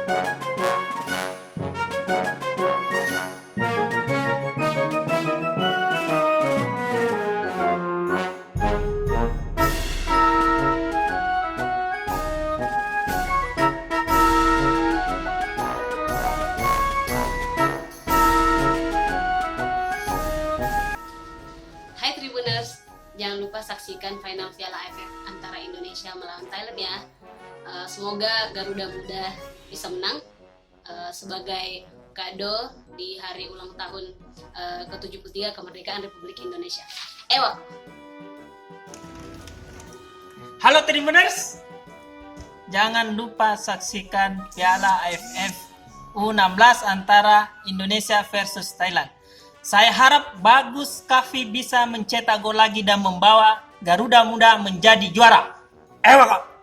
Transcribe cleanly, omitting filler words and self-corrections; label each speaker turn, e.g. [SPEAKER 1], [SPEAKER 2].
[SPEAKER 1] Hai Tribuners, jangan lupa saksikan final Piala AFF antara Indonesia melawan Thailand ya. Semoga Garuda Muda bisa menang sebagai kado di hari ulang tahun ke-73 kemerdekaan Republik Indonesia. Ewak!
[SPEAKER 2] Halo Tribuners, jangan lupa saksikan Piala AFF U16 antara Indonesia versus Thailand. Saya harap Bagus Kavi bisa mencetak gol lagi dan membawa Garuda Muda menjadi juara. Ewak!